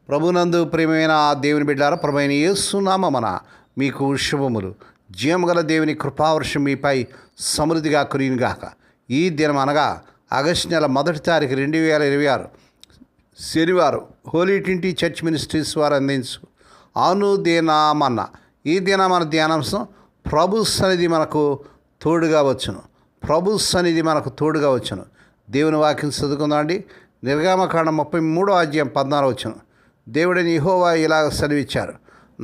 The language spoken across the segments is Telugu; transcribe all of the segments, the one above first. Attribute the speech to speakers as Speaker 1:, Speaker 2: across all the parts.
Speaker 1: ప్రభునందు ప్రియమైన దేవుని బిడ్డారా, ప్రభువైన యేసు నామమున మీకు శుభములు. జీవముగల దేవుని కృపావర్షం మీపై సమృద్ధిగా కురియునుగాక. ఈ దినం అనగా ఆగస్టు నెల 1వ తారీఖు 2026 శనివారం హోలీ ట్రినిటీ చర్చ్ మినిస్ట్రీస్ వారు అందించు అనుదినమన్న ఈ దిన మన ధ్యానాంశం ప్రభు సన్నిధి మనకు తోడుగా వచ్చును. ప్రభు సన్నిధి మనకు తోడుగా వచ్చును. దేవుని వాక్యం చదువుకుందాం అండి. నిర్గమకాండం 33వ అధ్యాయం 14వ వచనం. దేవుడిని యెహోవా ఇలాగ సెలవిచ్చారు,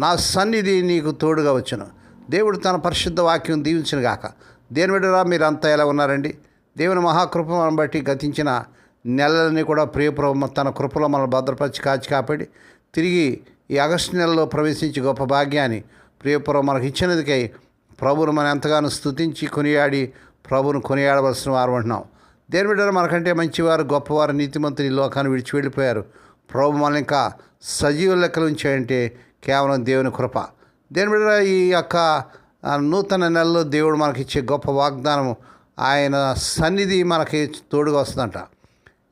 Speaker 1: నా సన్నిధి నీకు తోడుగా వచ్చును. దేవుడు తన పరిశుద్ధ వాక్యం దీవించును గాక. దేని బిడ్డరా, మీరంతా ఎలా ఉన్నారండి? దేవుని మహాకృపను బట్టి గతించిన నెలలని కూడా ప్రియప్రభు తన కృపలో మనం భద్రపరిచి కాచి కాపాడి తిరిగి ఈ ఆగస్టు నెలలో ప్రవేశించి గొప్ప భాగ్యాన్ని ప్రియప్రభు మనకు ఇచ్చినందుకై ప్రభువును మనం ఎంతగానో స్తుతించి కొనియాడి ప్రభువును కొనియాడవలసిన వారు అంటున్నాం. దేని బిడ్డరా, మనకంటే మంచివారు గొప్పవారు నీతిమంతులు ఈ లోకాన్ని విడిచి వెళ్ళిపోయారు. ప్రభు మనల్ని ఇంకా సజీవ లెక్కలు ఉంచాయంటే కేవలం దేవుని కృప. దేని బిడ్డరా, ఈ యొక్క నూతన నెలలో దేవుడు మనకిచ్చే గొప్ప వాగ్దానం, ఆయన సన్నిధి మనకి తోడుగా వస్తుందంట.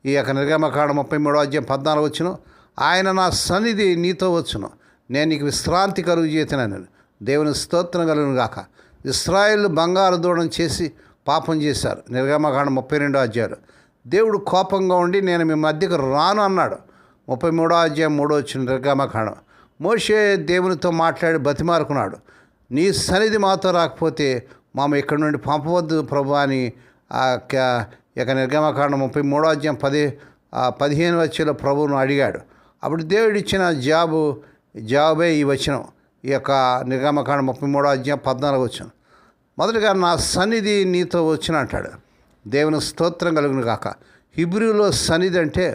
Speaker 1: ఈ యొక్క నిర్గమకాండం 33వ అధ్యాయం 14వ వచనం, ఆయన నా సన్నిధి నీతో వచ్చును, నేను నీకు విశ్రాంతి కలుగు చేతున్నాను. దేవుని స్తోత్రం కలుగును గాక. ఇశ్రాయేలు బంగారు దూడం చేసి పాపం చేశారు. నిర్గమకాండం 32వ అధ్యాయం. దేవుడు కోపంగా ఉండి నేను మీ మధ్యకు రాను అన్నాడు. 33వ అధ్యాయం 3వ వచనం నిర్గమకాండం. మోషే దేవునితో మాట్లాడి బతిమారుకున్నాడు, నీ సన్నిధి మాతో రాకపోతే మాము ఇక్కడి నుండి పంపవద్దు ప్రభు అని ఇక నిర్గమకాండం 33వ అధ్యాయం 15వ వచనంలో ప్రభువును అడిగాడు. అప్పుడు దేవుడు ఇచ్చిన జవాబే ఈ వచనం. ఈ యొక్క నిర్గమకాండం 33వ అధ్యాయం 14వ వచనం. మొదటిగా నా సన్నిధి నీతో వచ్చిన అంటాడు. దేవుని స్తోత్రం కలుగును గాక. హిబ్రూలో సన్నిధి అంటే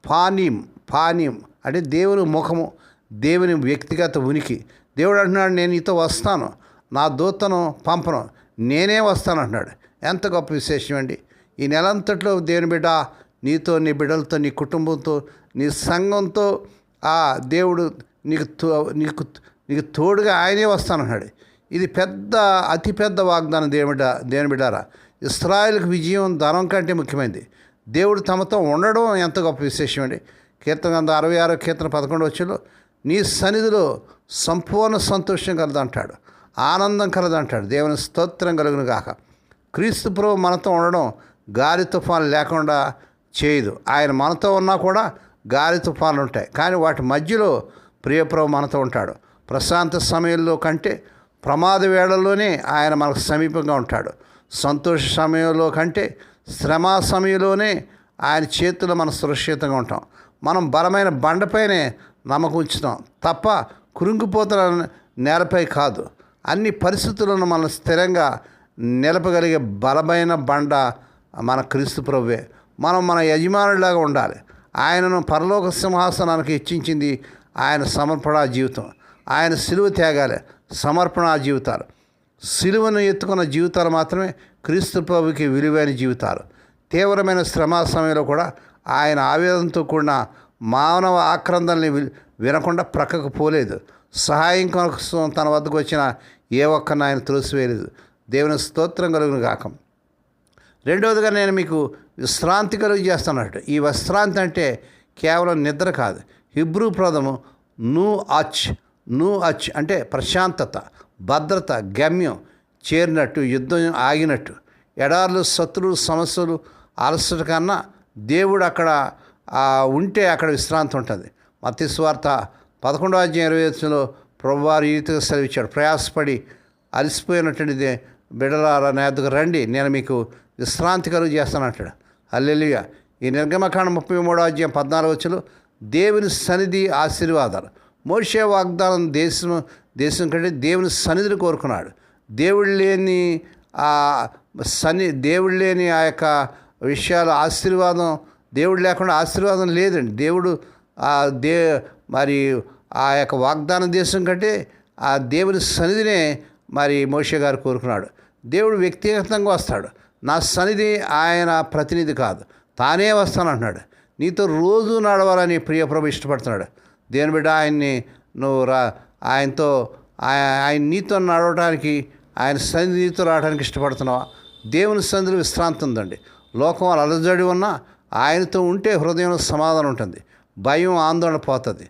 Speaker 1: పానీం అంటే దేవుని ముఖము, దేవుని వ్యక్తిగత ఉనికి. దేవుడు అంటున్నాడు, నేను నీతో వస్తాను, నా దూతను పంపను, నేనే వస్తాను అంటున్నాడు. ఎంత గొప్ప విశేషం అండి. ఈ నెలంతట్లో దేవుని బిడ్డ నీతో, నీ బిడ్డలతో, నీ కుటుంబంతో, నీ సంఘంతో దేవుడు నీకు తోడుగా ఆయనే వస్తానన్నాడు. ఇది అతిపెద్ద వాగ్దానం దేవుని బిడ్డారా. ఇశ్రాయేలుకు విజయం ధనం కంటే ముఖ్యమైనది. దేవుడు తమతో ఉండడం ఎంత గొప్ప విశేషం అండి. కీర్తన 66 కీర్తన 11 వచ్చలో, నీ సన్నిధిలో సంపూర్ణ సంతోషం కలదంటాడు, ఆనందం కలదంటాడు. దేవుని స్తోత్రం కలుగును గాక. క్రీస్తు ప్రభు మనతో ఉండడం గాలి తుఫాను లేకుండా చేయదు. ఆయన మనతో ఉన్నా కూడా గాలి తుఫాన్లు ఉంటాయి, కానీ వాటి మధ్యలో ప్రియప్రభు మనతో ఉంటాడు. ప్రశాంత సమయంలో కంటే ప్రమాద వేళల్లోనే ఆయన మనకు సమీపంగా ఉంటాడు. సంతోష సమయంలో కంటే శ్రమ సమయంలోనే ఆయన చేతుల్లో మనం సురక్షితంగా ఉంటాం. మనం బలమైన బండపైనే నమ్మకం ఉంచుతాం తప్ప కురుంగిపోతున్న నేలపై కాదు. అన్ని పరిస్థితులను మనం స్థిరంగా నిలపగలిగే బలమైన బండ మన క్రీస్తు ప్రభువే. మనం మన యజమానుడిలాగా ఉండాలి. ఆయనను పరలోక సింహాసనానికి హెచ్చించింది ఆయన సమర్పణ జీవితం. ఆయన సిలువ త్యాగాలే సమర్పణ జీవితాలు. సిలువను ఎత్తుకున్న జీవితాలు మాత్రమే క్రీస్తు ప్రభుకి విలువైన జీవితాలు. తీవ్రమైన శ్రమ సమయంలో కూడా ఆయన ఆవేదనతో కూడిన మానవ ఆక్రందనల్ని వినకుండా ప్రక్కకు పోలేదు. సహాయం కోసం తన వద్దకు వచ్చిన ఏ ఒక్కరిని ఆయన త్రోసివేయలేదు. దేవుని స్తోత్రం కలుగును గాక. రెండవదిగా నేను మీకు విశ్రాంతి కలుగు చేస్తున్నట్టు. ఈ విశ్రాంతి అంటే కేవలం నిద్ర కాదు. హిబ్రూ పదము నూ అచ్ అంటే ప్రశాంతత, భద్రత, గమ్యం చేరినట్టు, యుద్ధం ఆగినట్టు. ఎడార్లు, శత్రువులు, సమస్యలు, అలసట కన్నా దేవుడు అక్కడ ఉంటే అక్కడ విశ్రాంతి ఉంటుంది. మత్తయి సువార్త 11వ అధ్యాయం 20 ప్రభువారు ఈ రీతిగా సెలవిచ్చాడు, ప్రయాసపడి అలసిపోయినటువంటి బిడ్డలారా నా యొద్దకు రండి, నేను మీకు విశ్రాంతి కలుగు చేస్తాను అంటాడు. హల్లెలూయా. ఈ నిర్గమకాండం 33వ అధ్యాయం 14వ వచనం దేవుని సన్నిధి ఆశీర్వాదాలు. మోషే వాగ్దానం దేశం కంటే దేవుని సన్నిధిని కోరుకున్నాడు. దేవుడు లేని ఆ యొక్క విషయాలు ఆశీర్వాదం, దేవుడు లేకుండా ఆశీర్వాదం లేదండి. దేవుడు మరి ఆ యొక్క వాగ్దాన దేశం కంటే ఆ దేవుని సన్నిధినే మరి మోషే గారు కోరుకున్నాడు. దేవుడు వ్యక్తిగతంగా వస్తాడు. నా సన్నిధి ఆయన ప్రతినిధి కాదు, తానే వస్తానంటున్నాడు. నీతో రోజు నడవాలని ప్రియప్రభు ఇష్టపడుతున్నాడు. దేవుని బిడ్డ, ఆయన్ని నువ్వు ఆయన నీతో నడవడానికి, ఆయన సన్నిధి నీతో రావడానికి ఇష్టపడుతున్నావా? దేవుని సన్నిధిలో విశ్రాంతి ఉందండి. లోకం అలజడి ఉన్నా ఆయనతో ఉంటే హృదయంలో సమాధానం ఉంటుంది, భయం ఆందోళన పోతుంది.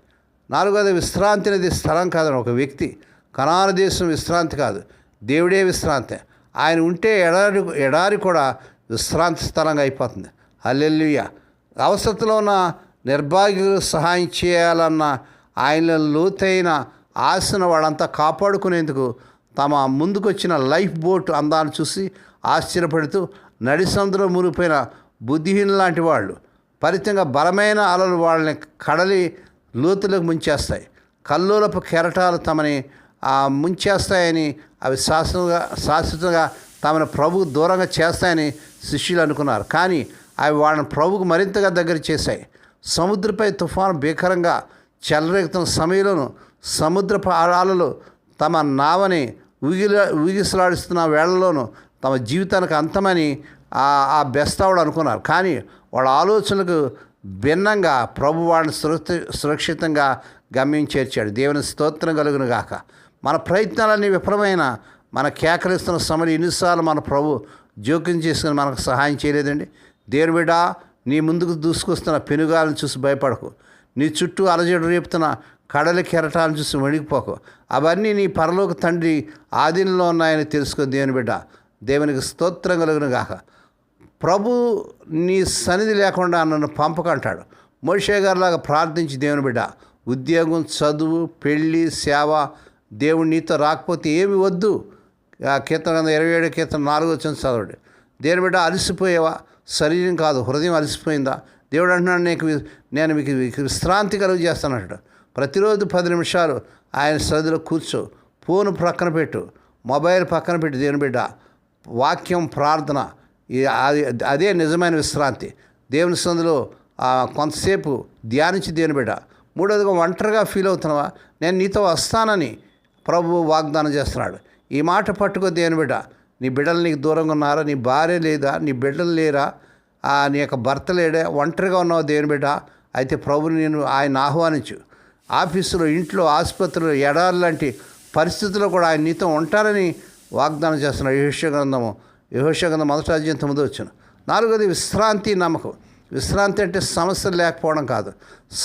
Speaker 1: నాలుగోది విశ్రాంతి అనేది స్థలం కాదండి, ఒక వ్యక్తి. కనాను దేశం విశ్రాంతి కాదు, దేవుడే విశ్రాంతి. ఆయన ఉంటే ఎడారి కూడా విశ్రాంతి స్థలంగా అయిపోతుంది. హల్లెలూయా. అవసరతలో ఉన్న నిర్భాగ్యులకు సహాయం చేయాలన్న ఆయన లోతైన ఆశను వాళ్ళంతా కాపాడుకునేందుకు తమ ముందుకొచ్చిన లైఫ్ బోట్ అందాన్ని చూసి ఆశ్చర్యపడుతూ నడి సముద్రంలో మునిగిపోయిన బుద్ధిహీనులు లాంటి వాళ్ళు, ఫలితంగా బలమైన అలలు వాళ్ళని కడలి లోతులకు ముంచేస్తాయి. కల్లోలపు కెరటాలు తమని ముంచేస్తాయని, అవి శాశ్వతంగా తమను ప్రభువు దూరంగా చేస్తాయని శిష్యులు అనుకున్నారు. కానీ అవి వాళ్ళని ప్రభువుకు మరింతగా దగ్గర చేశాయి. సముద్రపై తుఫాను భీకరంగా చెలరేగుతున్న సమయంలోనూ సముద్రపు అలలు తమ నావని ఊగిసలాడిస్తున్న వేళల్లోనూ తమ జీవితానికి అంతమని ఆ బెస్తావుడు అనుకున్నారు. కానీ వాళ్ళ ఆలోచనలకు భిన్నంగా ప్రభు వాళ్ళని సురక్షితంగా గమ్యం చేర్చాడు. దేవుని స్తోత్రం కలుగును గాక. మన ప్రయత్నాలన్నీ విఫలమైన, మన కేకలిస్తున్న సమయం ఎన్నిసార్లు మన ప్రభు జోక్యం చేసుకుని మనకు సహాయం చేయలేదండి. దేవుని బిడ్డ, నీ ముందుకు దూసుకొస్తున్న పెనుగాలను చూసి భయపడకు. నీ చుట్టూ అలజడు రేపుతున్న కడలి కెరటాలను చూసి వణికిపోకు. అవన్నీ నీ పరలోక తండ్రి ఆధీనంలో ఉన్నాయని తెలుసుకో. దేవుని బిడ్డ, దేవునికి స్తోత్రం కలుగును గాక. ప్రభు నీ సన్నిధి లేకుండా నన్ను పంపకంటాడు. మోషే గారిలాగా ప్రార్థించి దేవుని బిడ్డ, ఉద్యోగం, చదువు, పెళ్ళి, సేవ, దేవుడు నీతో రాకపోతే ఏమి వద్దు. కీర్తన 27 కీర్తన 4 చదవండి. దేవుని బిడ్డ, అలసిపోయేవా? శరీరం కాదు, హృదయం అలసిపోయిందా? దేవుడు అంటున్నాడు, నేను మీకు విశ్రాంతి కలుగు చేస్తానంటాడు. ప్రతిరోజు 10 నిమిషాలు ఆయన సన్నిధిలో కూర్చో. ఫోన్ పక్కన పెట్టు, మొబైల్ పక్కన పెట్టు. దేవుని బిడ్డ, వాక్యం, ప్రార్థన, అదే నిజమైన విశ్రాంతి. దేవుని సన్నిధిలో కొంతసేపు ధ్యానించి దేవుని బిడ్డ. మూడోదిగా, ఒంటరిగా ఫీల్ అవుతున్నావా? నేను నీతో వస్తానని ప్రభువు వాగ్దానం చేస్తున్నాడు. ఈ మాట పట్టుకో దేవుని బిడ్డ. నీ బిడ్డలు నీకు దూరంగా ఉన్నారా? నీ భార్య లేదా? నీ బిడ్డలు లేరా? నీ యొక్క భర్త లేడా? ఒంటరిగా ఉన్నావు దేవుని బిడ్డ. అయితే ప్రభుని నేను ఆయన ఆహ్వానించు. ఆఫీసులో, ఇంట్లో, ఆసుపత్రిలో, ఎడారి లాంటి పరిస్థితుల్లో కూడా ఆయన నీతో ఉంటారని వాగ్దానం చేస్తున్నాడు. యెహోషువ గ్రంథం 1వ అధ్యాయం 9వ వచనం. నాలుగోది విశ్రాంతి, నమ్మకం. విశ్రాంతి అంటే సమస్యలు లేకపోవడం కాదు,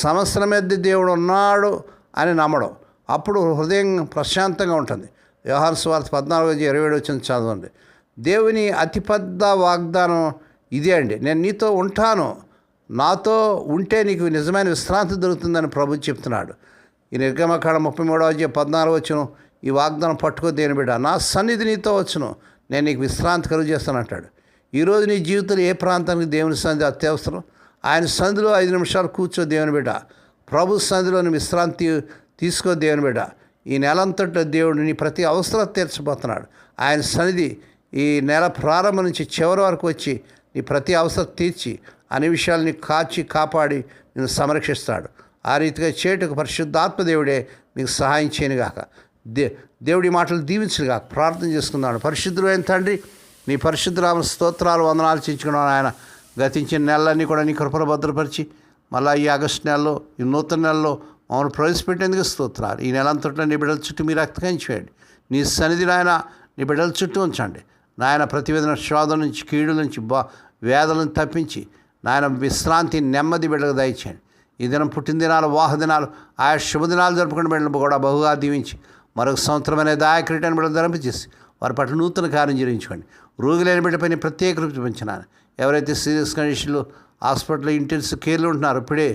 Speaker 1: సమస్యల మీద దేవుడు ఉన్నాడు అని నమ్మడం. అప్పుడు హృదయం ప్రశాంతంగా ఉంటుంది. యోహాను సువార్త 14:27 వచ్చిన చదవండి. దేవుని అతిపెద్ద వాగ్దానం ఇదే అండి, నేను నీతో ఉంటాను, నాతో ఉంటే నీకు నిజమైన విశ్రాంతి దొరుకుతుందని ప్రభు చెప్తున్నాడు. ఈ నిర్గమకాండం 33:14 వచ్చును. ఈ వాగ్దానం పట్టుకో దేవుని బిడ్డ. నా సన్నిధి నీతో వచ్చును, నేను నీకు విశ్రాంతి కలుగు చేస్తాను అంటాడు. ఈరోజు నీ జీవితంలో ఏ ప్రాంతానికి దేవుని సన్నిధి అత్యవసరం? ఆయన సన్నిధిలో 5 నిమిషాలు కూర్చో దేవుని బిడ్డ. ప్రభు సన్నిధిలోని విశ్రాంతి తీసుకో దేవుని బిడ్డ. ఈ నెలంతటా దేవుడు నీ ప్రతి అవసరం తీర్చబోతున్నాడు. ఆయన సన్నిధి ఈ నెల ప్రారంభం నుంచి చివరి వరకు వచ్చి నీ ప్రతి అవసరం తీర్చి అన్ని విషయాలని కాపాడి నేను సంరక్షిస్తాడు. ఆ రీతిగా చేటుకు పరిశుద్ధాత్మ దేవుడే నీకు సహాయం చేయనుగాక. దేవుడి మాటలు దీవించుగాక. ప్రార్థన చేసుకున్నాడు. పరిశుద్ధుడైన తండ్రి, నీ పరిశుద్ధరామ స్తోత్రాలు, వందనాలు చించుకున్నాను ఆయన. గతించిన నెలలన్నీ కూడా నీ కృపను భద్రపరిచి మళ్ళీ ఈ ఆగస్టు నెలలో, ఈ నూతన నెలలో మమ్మల్ని ప్రవేశపెట్టేందుకు స్తోత్రాలు. ఈ నెలంతట్లో నీ బిడ్డల చుట్టూ మీరు రక్తకం చేయండి. నీ సన్నిధి నాయన నీ బిడ్డల చుట్టూ ఉంచండి నాయన. ప్రతివేదన శోధన నుంచి, కీడు నుంచి, వేదలను తప్పించి నాయన విశ్రాంతి, నెమ్మది బిడ్డలకు దయచేయండి. ఈ దినం పుట్టినదినాలు, వాహదినాలు, ఆయా శుభదినాలు జరుపుకుని బిడ్డలు కూడా బహుగా దీవించి మరొక సంవత్సరం అనే దాయక్రీటాన్ని బిడ్డలు ధరింపచేసి వారి పట్ల నూతన కార్యం జరిగించుకోండి. రోగులైన బిడ్డపైన ప్రత్యేక రూపు చూపించినాను. ఎవరైతే సీరియస్ కండిషన్లో హాస్పిటల్లో ఇంటెన్సివ్ కేర్లు ఉంటున్నారో ఇప్పుడే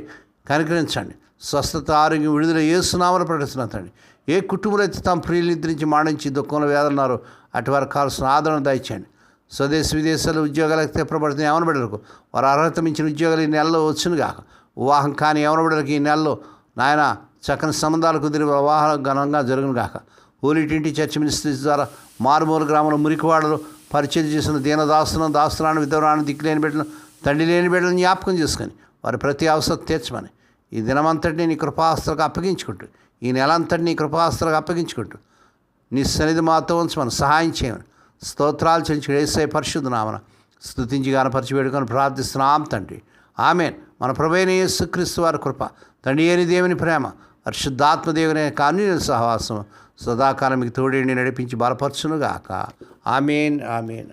Speaker 1: కనికరించండి. స్వస్థత, ఆరోగ్యం, విడుదల యేసునామమున ప్రకటిస్తున్నాను తండ్రి. ఏ కుటుంబంలో అయితే తమ ప్రియులు నిద్రించి మాడించి దుఃఖంలో వేదన్నారో అటు వారికి కావాల్సిన ఆదరణ దయచేయండి. స్వదేశ విదేశాల్లో ఉద్యోగాలకు తెప్పబడుతున్న యవన బిడ్డలకు వారు అర్హత మించిన ఉద్యోగాలు ఈ నెలలో వచ్చునుగాక. వివాహం కాని యవన బిడ్డలకు ఈ నెలలో నాయన చక్కని సంబంధాలు కుదిరి వివాహాలు ఘనంగా జరుగునుగాక. హోలీ ట్వంటీ చర్చ్ మినిస్ట్రీస్ ద్వారా మారుమూల గ్రామంలో మురికివాడలు పరిచయం చేసిన దాస్తులను విధవరాన్ని దిక్కులేని బిడ్డలను, తండ్రి లేని బిడ్డలను జ్ఞాపకం చేసుకొని వారి ప్రతి అవసరం తీర్చమని ఈ దినమంతటినీ నీ కృపాస్తులకు అప్పగించుకుంటూ, ఈ నెలంతటి నీ కృపాస్తులకు అప్పగించుకుంటూ నీ సన్నిధి మాతో ఉంచమని సహాయం చేయమని స్తోత్రాలు చెల్లించి యేసయ్య పరిశుద్ధ నామమున స్తుతించి గానపరిచి వేడుకొని ప్రార్థిస్తున్నాం తండ్రి. ఆమేన్. మన ప్రభువైన యేసుక్రీస్తు వారి కృప, తండ్రి అయిన దేవుని ప్రేమ, పరిశుద్ధాత్మ దేవుని అన్యోన్య సహవాసం సదాకాలం మీకు తోడేండి నడిపించి బలపరచునుగాక. ఆమేన్. ఆమేన్.